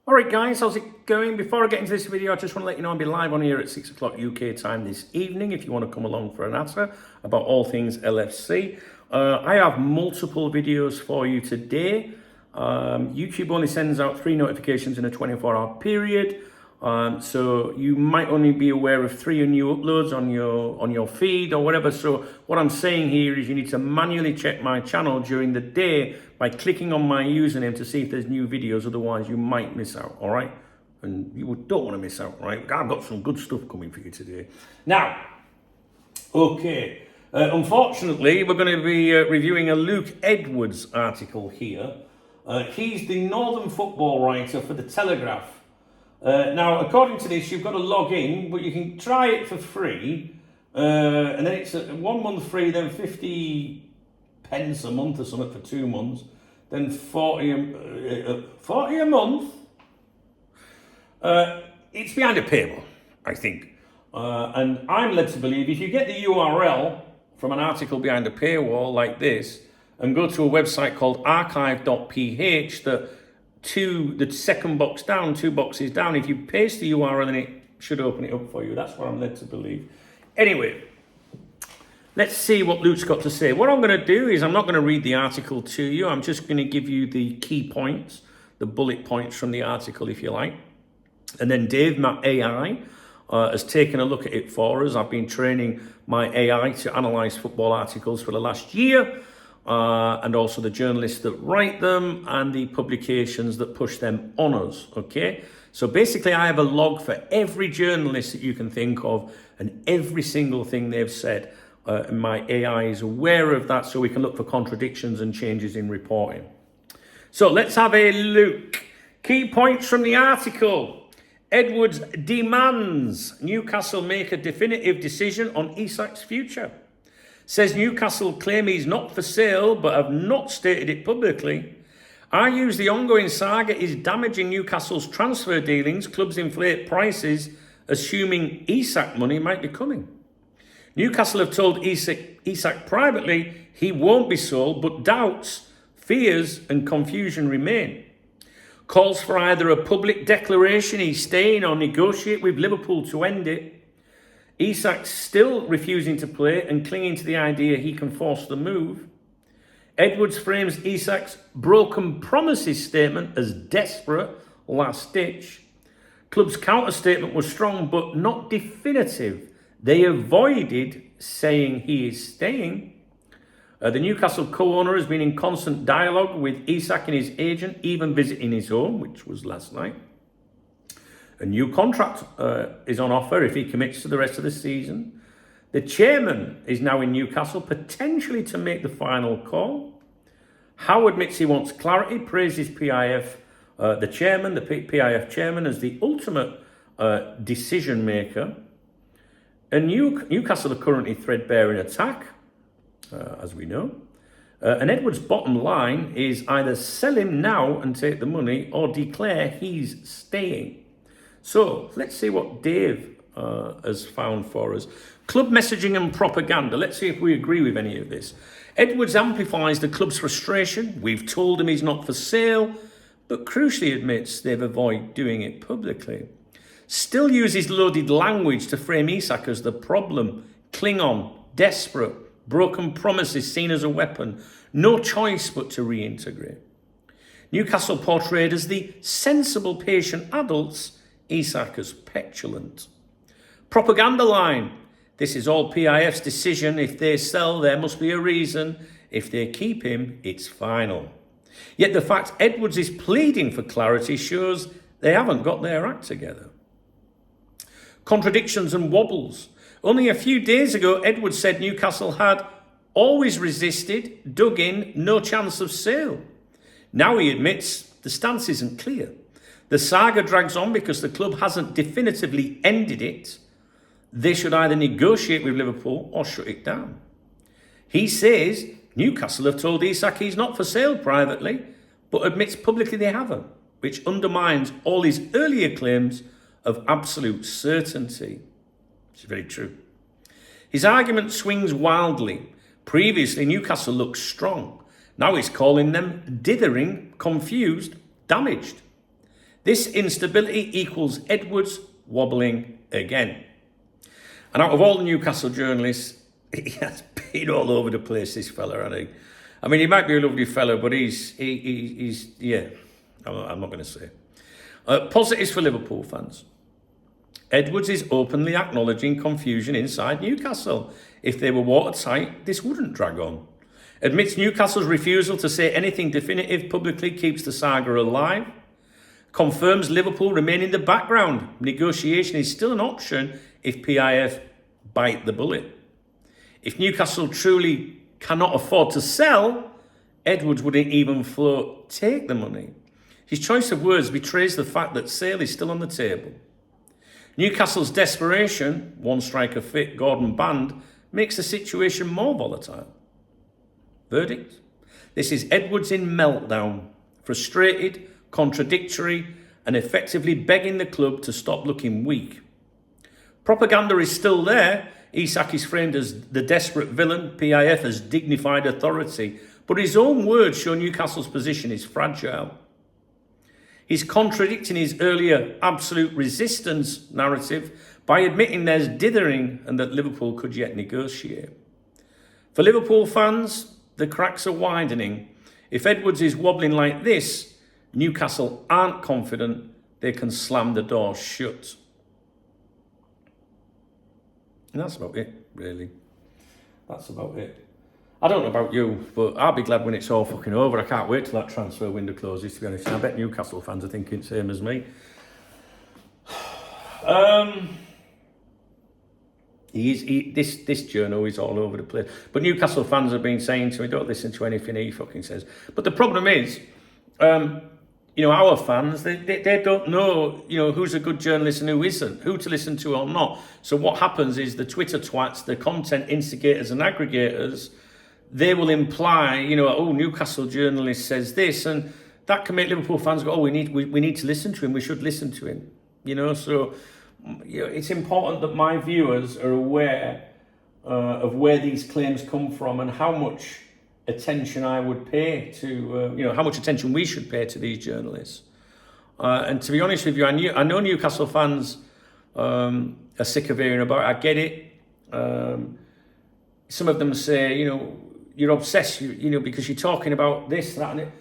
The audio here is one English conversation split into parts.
Alright guys, how's it going? Before I get into this video, I just want to let you know I'll be live on here at 6 o'clock UK time this evening if you want to come along for an answer about all things LFC. I have multiple videos for you today. YouTube only sends out 3 notifications in a 24-hour period. So you might only be aware of 3 new uploads on your feed or whatever. So what I'm saying here is you need to manually check my channel during the day by clicking on my username to see if there's new videos. Otherwise you might miss out, all right? And you don't want to miss out, right? I've got some good stuff coming for you today. Now, okay. Unfortunately, we're going to be reviewing a Luke Edwards article here. He's the Northern football writer for The Telegraph. Now, according to this, you've got to log in, but you can try it for free. And then it's 1 month free, then 50 pence a month or something for 2 months. Then 40 a month. It's behind a paywall, I think. And I'm led to believe if you get the URL from an article behind a paywall like this and go to a website called archive.ph, the second box down, 2 boxes down, if you paste the URL, then it should open it up for you. That's what I'm led to believe. Anyway, let's see what Luke's got to say. What I'm going to do is I'm not going to read the article to you. I'm just going to give you the key points, the bullet points from the article, if you like. And then Dave, my AI, has taken a look at it for us. I've been training my AI to analyse football articles for the last year. And also the journalists that write them and the publications that push them on us, okay? So basically I have a log for every journalist that you can think of and every single thing they've said. And my AI is aware of that so we can look for contradictions and changes in reporting. So let's have a look. Key points from the article. Edwards demands Newcastle make a definitive decision on Isak's future. Says Newcastle claim he's not for sale, but have not stated it publicly. Argues the ongoing saga is damaging Newcastle's transfer dealings. Clubs inflate prices, assuming Isak money might be coming. Newcastle have told Isak privately he won't be sold, but doubts, fears and confusion remain. Calls for either a public declaration he's staying or negotiate with Liverpool to end it. Isak's still refusing to play and clinging to the idea he can force the move. Edwards frames Isak's broken promises statement as desperate, last ditch. Club's counter statement was strong but not definitive. They avoided saying he is staying. The Newcastle co-owner has been in constant dialogue with Isak and his agent, even visiting his home, which was last night. A new contract is on offer if he commits to the rest of the season. The chairman is now in Newcastle, potentially to make the final call. Howe admits he wants clarity, praises PIF, the chairman, the PIF chairman, as the ultimate decision maker. And Newcastle are currently threadbare in attack, as we know. And Edwards' bottom line is either sell him now and take the money or declare he's staying. So let's see what Dave has found for us. Club messaging and propaganda. Let's see if we agree with any of this. Edwards amplifies the club's frustration. We've told him he's not for sale, but crucially admits they've avoided doing it publicly. Still uses loaded language to frame Isak as the problem. Cling on, desperate, broken promises seen as a weapon. No choice but to reintegrate. Newcastle portrayed as the sensible, patient adults. Isak as petulant. Propaganda line. This is all PIF's decision. If they sell, there must be a reason. If they keep him, it's final. Yet the fact Edwards is pleading for clarity shows they haven't got their act together. Contradictions and wobbles. Only a few days ago, Edwards said Newcastle had always resisted, dug in, no chance of sale. Now he admits the stance isn't clear. The saga drags on because the club hasn't definitively ended it. They should either negotiate with Liverpool or shut it down. He says Newcastle have told Isak he's not for sale privately, but admits publicly they haven't, which undermines all his earlier claims of absolute certainty. It's very true. His argument swings wildly. Previously, Newcastle looked strong. Now he's calling them dithering, confused, damaged. This instability equals Edwards wobbling again. And out of all the Newcastle journalists, he has been all over the place, this fella, hasn't he? I mean, he might be a lovely fella, but he's yeah, I'm not going to say. Positives for Liverpool fans. Edwards is openly acknowledging confusion inside Newcastle. If they were watertight, this wouldn't drag on. Admits Newcastle's refusal to say anything definitive publicly keeps the saga alive. Confirms Liverpool remain in the background. Negotiation is still an option if PIF bite the bullet. If Newcastle truly cannot afford to sell, Edwards wouldn't even float take the money. His choice of words betrays the fact that sale is still on the table. Newcastle's desperation, one striker fit, Gordon banned, makes the situation more volatile. Verdict? This is Edwards in meltdown, frustrated, contradictory, and effectively begging the club to stop looking weak. Propaganda is still there. Isak is framed as the desperate villain, PIF as dignified authority, but his own words show Newcastle's position is fragile. He's contradicting his earlier absolute resistance narrative by admitting there's dithering and that Liverpool could yet negotiate. For Liverpool fans, the cracks are widening. If Edwards is wobbling like this, Newcastle aren't confident they can slam the door shut. And that's about it, really. That's about it. I don't know about you, but I'll be glad when it's all fucking over. I can't wait till that transfer window closes, to be honest. And I bet Newcastle fans are thinking the same as me. This journal is all over the place. But Newcastle fans have been saying to me, don't listen to anything he fucking says. But the problem is, our fans, they don't know, who's a good journalist and who isn't, who to listen to or not. So what happens is the Twitter twats, the content instigators and aggregators, they will imply, Newcastle journalist says this, and that can make Liverpool fans go, we need to listen to him, we should listen to him. So it's important that my viewers are aware of where these claims come from and how much attention I would pay to, how much attention we should pay to these journalists. And to be honest with you, I know Newcastle fans are sick of hearing about it. I get it. Some of them say, you're obsessed, because you're talking about this, that, and it.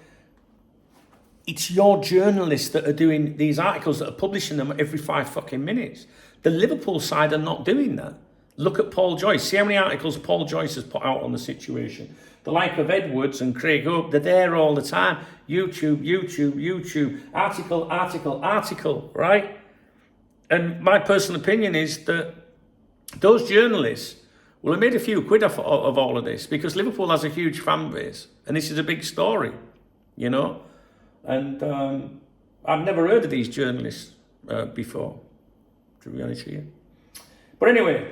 It's your journalists that are doing these articles, that are publishing them every 5 fucking minutes. The Liverpool side are not doing that. Look at Paul Joyce. See how many articles Paul Joyce has put out on the situation. The like of Edwards and Craig Hope, they're there all the time. YouTube, article, right? And my personal opinion is that those journalists will have made a few quid of all of this, because Liverpool has a huge fan base and this is a big story, And I've never heard of these journalists before, to be honest with you. But anyway,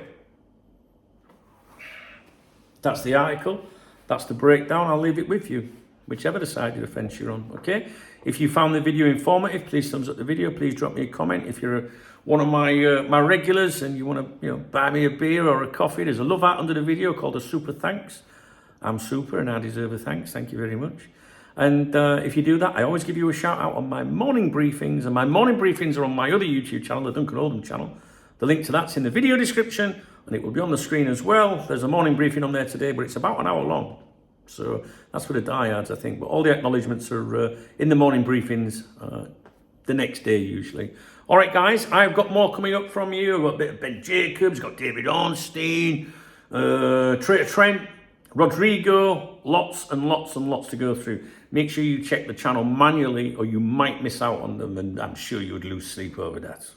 that's the article. That's the breakdown. I'll leave it with you, whichever side of the fence you're on, okay? If you found the video informative, please thumbs up the video. Please drop me a comment. If you're one of my regulars and you want to buy me a beer or a coffee, there's a love heart under the video called a super thanks. I'm super and I deserve a thanks. Thank you very much. And if you do that, I always give you a shout out on my morning briefings. And my morning briefings are on my other YouTube channel, the Duncan Oldham channel. The link to that's in the video description and it will be on the screen as well. There's a morning briefing on there today, but it's about an hour long. So that's for the diehards, I think. But all the acknowledgements are in the morning briefings the next day, usually. All right, guys, I've got more coming up from you. I've got a bit of Ben Jacobs, got David Ornstein, Trent, Rodrigo, lots and lots and lots to go through. Make sure you check the channel manually or you might miss out on them, and I'm sure you would lose sleep over that.